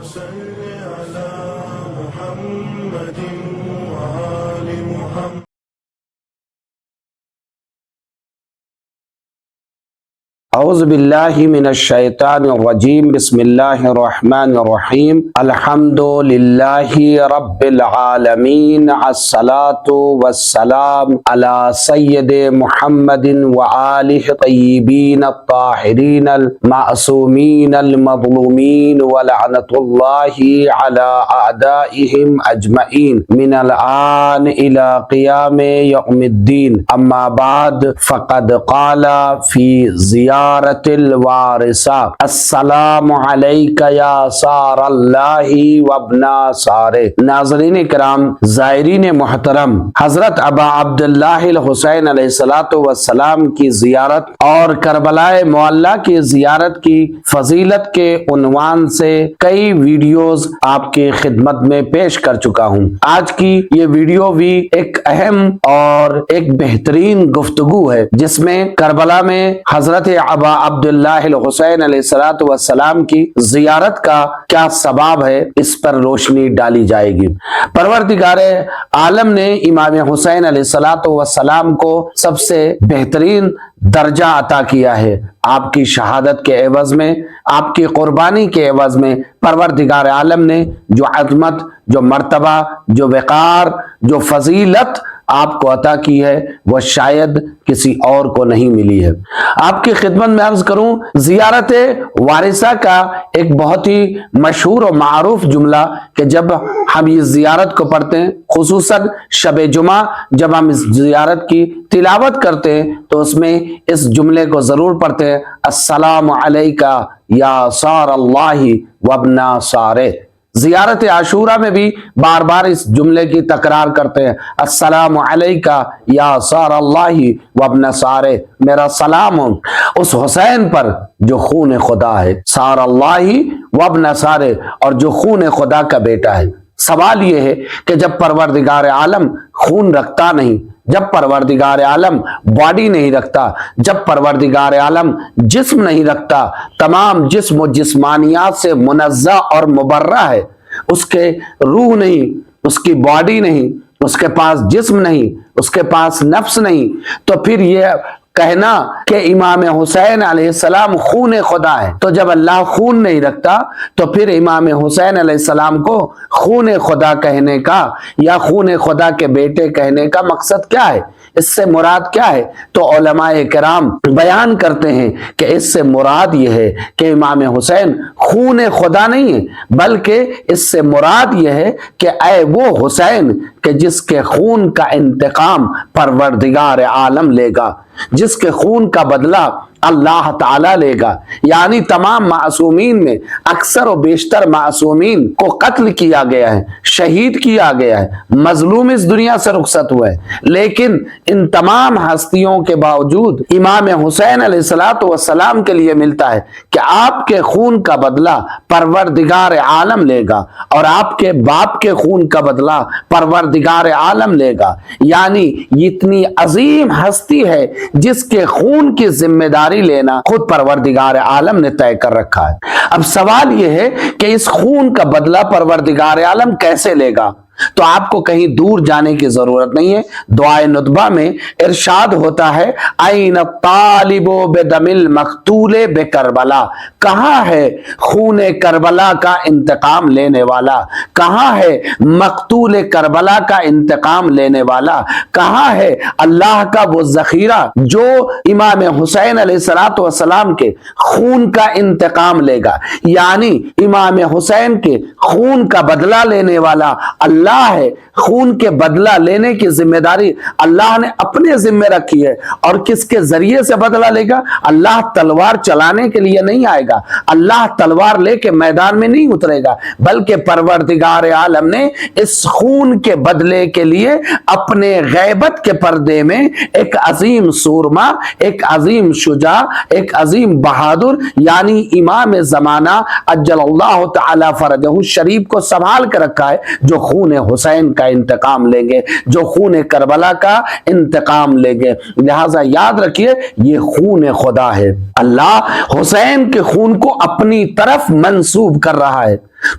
صل على محمد وآل محمد. اعوذ باللہ من الشیطان الرجیم. بسم اللہ الرحمن الرحیم. الحمد للہ رب العالمین. الصلاة والسلام علی سید محمد وآلہ طیبین الطاہرین المعصومین المظلومین ولعنۃ اللہ علی اعدائہم اجمعین من الآن الی قیام یوم الدین. اما بعد فقد قال فی زیارت الوارثہ السلام علیک یا سار اللہ وابن سارہ. ناظرین کرام، زائرین محترم، حضرت ابا عبداللہ الحسین علیہ السلام کی زیارت اور کربلا معلی کی زیارت کی فضیلت کے عنوان سے کئی ویڈیوز آپ کی خدمت میں پیش کر چکا ہوں. آج کی یہ ویڈیو بھی ایک اہم اور ایک بہترین گفتگو ہے جس میں کربلا میں حضرت ابا عبداللہ الحسین علیہ السلام کی زیارت کا کیا ثواب ہے اس پر روشنی ڈالی جائے گی. پروردگار عالم نے امام حسین علیہ السلام کو سب سے بہترین درجہ عطا کیا ہے. آپ کی شہادت کے عوض میں، آپ کی قربانی کے عوض میں پروردگار عالم نے جو عظمت، جو مرتبہ، جو وقار، جو فضیلت آپ کو عطا کی ہے وہ شاید کسی اور کو نہیں ملی ہے. آپ کی خدمت میں عرض کروں، زیارت وارثہ کا ایک بہت ہی مشہور و معروف جملہ کہ جب ہم یہ زیارت کو پڑھتے ہیں، خصوصاً شب جمعہ جب ہم اس زیارت کی تلاوت کرتے ہیں تو اس میں اس جملے کو ضرور پڑھتے ہیں، السلام علیکہ یا سار اللہ وابن سارہ. زیارت عاشورہ میں بھی بار بار اس جملے کی تکرار کرتے ہیں، السلام علیکہ یا سار اللہ وابن سارہ. میرا سلام اس حسین پر جو خون خدا ہے، سار اللہ وابن سارہ، اور جو خون خدا کا بیٹا ہے. سوال یہ ہے کہ جب پروردگار عالم خون رکھتا نہیں، جب پروردگار عالم باڈی نہیں رکھتا، جب پروردگار عالم جسم نہیں رکھتا، تمام جسم و جسمانیات سے منزہ اور مبرہ ہے، اس کے روح نہیں، اس کی باڈی نہیں، اس کے پاس جسم نہیں، اس کے پاس نفس نہیں، تو پھر یہ کہنا کہ امام حسین علیہ السلام خون خدا ہے، تو جب اللہ خون نہیں رکھتا تو پھر امام حسین علیہ السلام کو خون خدا کہنے کا یا خون خدا کے بیٹے کہنے کا مقصد کیا ہے؟ اس سے مراد کیا ہے؟ تو علماء کرام بیان کرتے ہیں کہ اس سے مراد یہ ہے کہ امام حسین خون خدا نہیں ہے، بلکہ اس سے مراد یہ ہے کہ اے وہ حسین کہ جس کے خون کا انتقام پروردگار عالم لے گا، جس کے خون کا بدلہ اللہ تعالیٰ لے گا. یعنی تمام معصومین میں اکثر و بیشتر معصومین کو قتل کیا گیا ہے، شہید کیا گیا ہے، مظلوم اس دنیا سے رخصت ہوئے، لیکن ان تمام ہستیوں کے باوجود امام حسین علیہ السلام کے لیے ملتا ہے کہ آپ کے خون کا بدلہ پروردگار عالم لے گا اور آپ کے باپ کے خون کا بدلہ پروردگار عالم لے گا. یعنی اتنی عظیم ہستی ہے جس کے خون کی ذمہ داری لینا خود پروردگار عالم نے طے کر رکھا ہے. اب سوال یہ ہے کہ اس خون کا بدلہ پروردگار عالم کیسے لے گا؟ تو آپ کو کہیں دور جانے کی ضرورت نہیں ہے. دعائے ندبہ میں ارشاد ہوتا ہے، این الطالب بدم المقتول بکربلا. کہاں ہے خون کربلا کا انتقام لینے والا؟ کہاں ہے مقتول کربلا کا انتقام لینے والا؟ کہاں ہے اللہ کا وہ ذخیرہ جو امام حسین علیہ السلام کے خون کا انتقام لے گا؟ یعنی امام حسین کے خون کا بدلہ لینے والا اللہ ہے. خون کے بدلہ لینے کی ذمہ داری اللہ نے اپنے ذمہ رکھی ہے. اور کس کے ذریعے سے بدلہ لے گا؟ اللہ تلوار چلانے کے لیے نہیں آئے گا، اللہ تلوار لے کے میدان میں نہیں اترے گا، بلکہ پروردگار عالم نے اس خون کے بدلے کے لیے اپنے غیبت کے پردے میں ایک عظیم سورما، ایک عظیم شجاع، ایک عظیم بہادر یعنی امام زمانہ اجل اللہ تعالی فرجہ الشریف کو سنبھال کے رکھا ہے، جو خون حسین کا انتقام لیں گے، جو خون کربلا کا انتقام لیں گے. لہٰذا یاد رکھیے یہ خون خدا ہے. اللہ حسین کے خون کو اپنی طرف منسوب کر رہا ہے.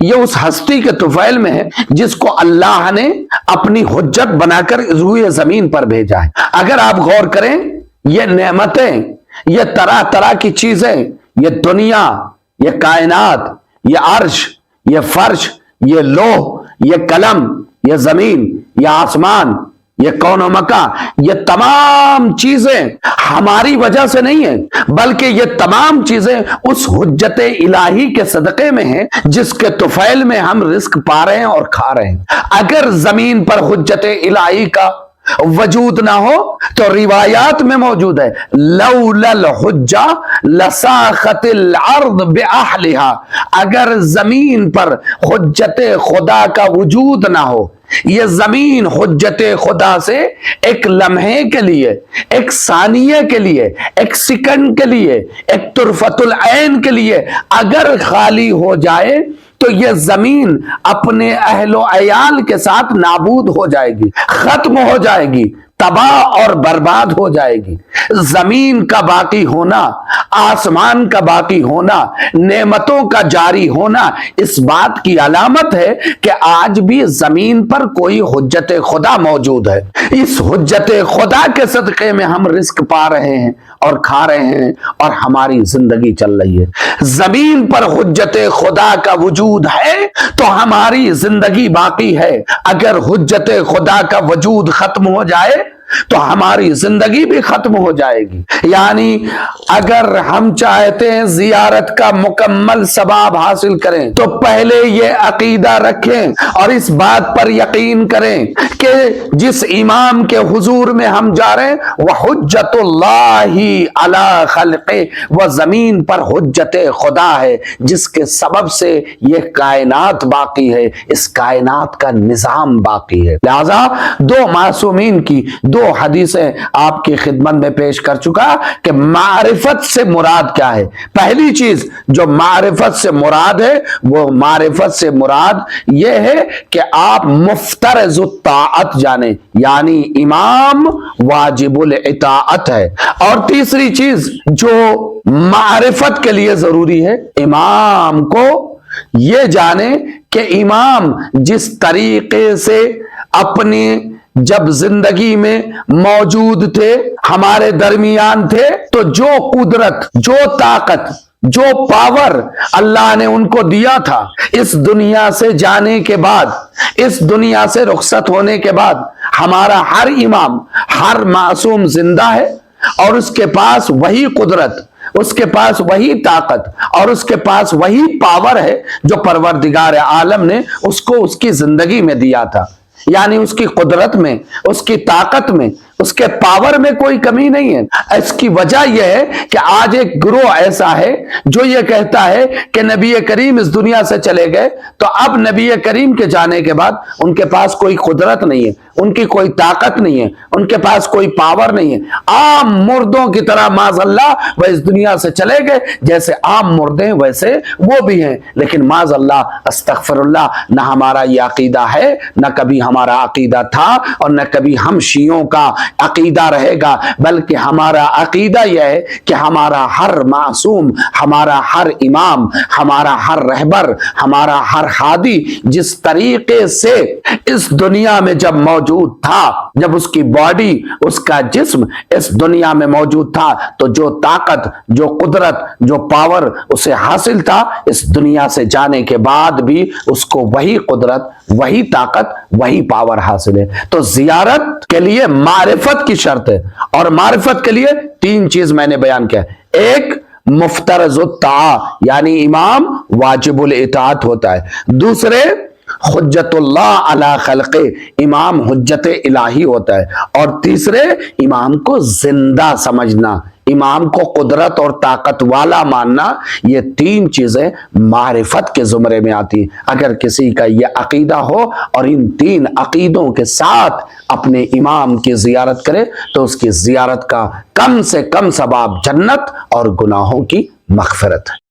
یہ اس ہستی کے طفیل میں ہے جس کو اللہ نے اپنی حجت بنا کر روئے زمین پر بھیجا ہے۔ اگر آپ غور کریں، یہ نعمتیں، یہ طرح طرح کی چیزیں، یہ دنیا، یہ کائنات، یہ عرش، یہ فرش، یہ لوح، یہ قلم، یہ زمین، یہ آسمان، یہ کون و مکان، یہ تمام چیزیں ہماری وجہ سے نہیں ہیں، بلکہ یہ تمام چیزیں اس حجت الہی کے صدقے میں ہیں جس کے طفیل میں ہم رزق پا رہے ہیں اور کھا رہے ہیں۔ اگر زمین پر حجت الہی کا وجود نہ ہو تو روایات میں موجود ہے لولا الحجہ لساخت الارض باہلھا، اگر زمین پر حجت خدا کا وجود نہ ہو، یہ زمین حجت خدا سے ایک لمحے کے لیے، ایک ثانیے کے لیے، ایک سیکنڈ کے لیے، ایک طرفت العین کے لیے اگر خالی ہو جائے تو یہ زمین اپنے اہل و عیال کے ساتھ نابود ہو جائے گی، ختم ہو جائے گی، تباہ اور برباد ہو جائے گی۔ زمین کا باقی ہونا، آسمان کا باقی ہونا، نعمتوں کا جاری ہونا اس بات کی علامت ہے کہ آج بھی زمین پر کوئی حجت خدا موجود ہے۔ اس حجت خدا کے صدقے میں ہم رزق پا رہے ہیں اور کھا رہے ہیں اور ہماری زندگی چل رہی ہے۔ زمین پر حجت خدا کا وجود ہے تو ہماری زندگی باقی ہے۔ اگر حجت خدا کا وجود ختم ہو جائے تو ہماری زندگی بھی ختم ہو جائے گی۔ یعنی اگر ہم چاہتے ہیں زیارت کا مکمل ثواب حاصل کریں تو پہلے یہ عقیدہ رکھیں اور اس بات پر یقین کریں کہ جس امام کے حضور میں ہم جا رہے ہیں وہ حجت اللہ علی خلقہ، وہ زمین پر حجت خدا ہے جس کے سبب سے یہ کائنات باقی ہے، اس کائنات کا نظام باقی ہے۔ لہذا دو معصومین کی دو حدیثیں آپ کی خدمت میں پیش کر چکا کہ معرفت سے مراد کیا ہے۔ پہلی چیز جو معرفت سے مراد ہے، وہ معرفت سے مراد یہ ہے کہ آپ مفترض الطاعت جانیں، یعنی امام واجب الاطاعت ہے۔ اور تیسری چیز جو معرفت کے لیے ضروری ہے، امام کو یہ جانے کہ امام جس طریقے سے اپنے جب زندگی میں موجود تھے، ہمارے درمیان تھے، تو جو قدرت، جو طاقت، جو پاور اللہ نے ان کو دیا تھا، اس دنیا سے جانے کے بعد، اس دنیا سے رخصت ہونے کے بعد ہمارا ہر امام، ہر معصوم زندہ ہے اور اس کے پاس وہی قدرت، اس کے پاس وہی طاقت اور اس کے پاس وہی پاور ہے جو پروردگار عالم نے اس کو اس کی زندگی میں دیا تھا۔ یعنی اس کی قدرت میں، اس کی طاقت میں، اس کے پاور میں کوئی کمی نہیں ہے۔ اس کی وجہ یہ ہے کہ آج ایک گروہ ایسا ہے جو یہ کہتا ہے کہ نبی کریم اس دنیا سے چلے گئے تو اب نبی کریم کے جانے کے بعد ان کے پاس کوئی قدرت نہیں ہے، ان کی کوئی طاقت نہیں ہے، ان کے پاس کوئی پاور نہیں ہے، عام مردوں کی طرح معاذ اللہ وہ اس دنیا سے چلے گئے، جیسے عام مردے ہیں ویسے وہ بھی ہیں۔ لیکن معاذ اللہ، استغفر اللہ، نہ ہمارا یہ عقیدہ ہے، نہ کبھی ہمارا عقیدہ تھا اور نہ کبھی ہم شیعوں کا عقیدہ رہے گا، بلکہ ہمارا عقیدہ یہ ہے کہ ہمارا ہر معصوم، ہمارا ہر امام، ہمارا ہر رہبر، ہمارا ہر ہادی جس طریقے سے اس دنیا میں جب موجود تھا، جب اس کی باڈی، اس کا جسم اس دنیا میں موجود تھا، تو جو طاقت، جو قدرت، جو پاور اسے حاصل تھا، اس دنیا سے جانے کے بعد بھی اس کو وہی قدرت، وہی طاقت، وہی پاور حاصل ہے۔ تو زیارت کے لیے معرفت کی شرط ہے، اور معرفت کے لیے تین چیز میں نے بیان کیا۔ ایک مفترض الطاعہ، یعنی امام واجب الاطاعت ہوتا ہے۔ دوسرے حجت اللہ علی خلقہ، امام حجت الہی ہوتا ہے۔ اور تیسرے امام کو زندہ سمجھنا، امام کو قدرت اور طاقت والا ماننا، یہ تین چیزیں معرفت کے زمرے میں آتی ہیں۔ اگر کسی کا یہ عقیدہ ہو اور ان تین عقیدوں کے ساتھ اپنے امام کی زیارت کرے تو اس کی زیارت کا کم سے کم ثواب جنت اور گناہوں کی مغفرت ہے۔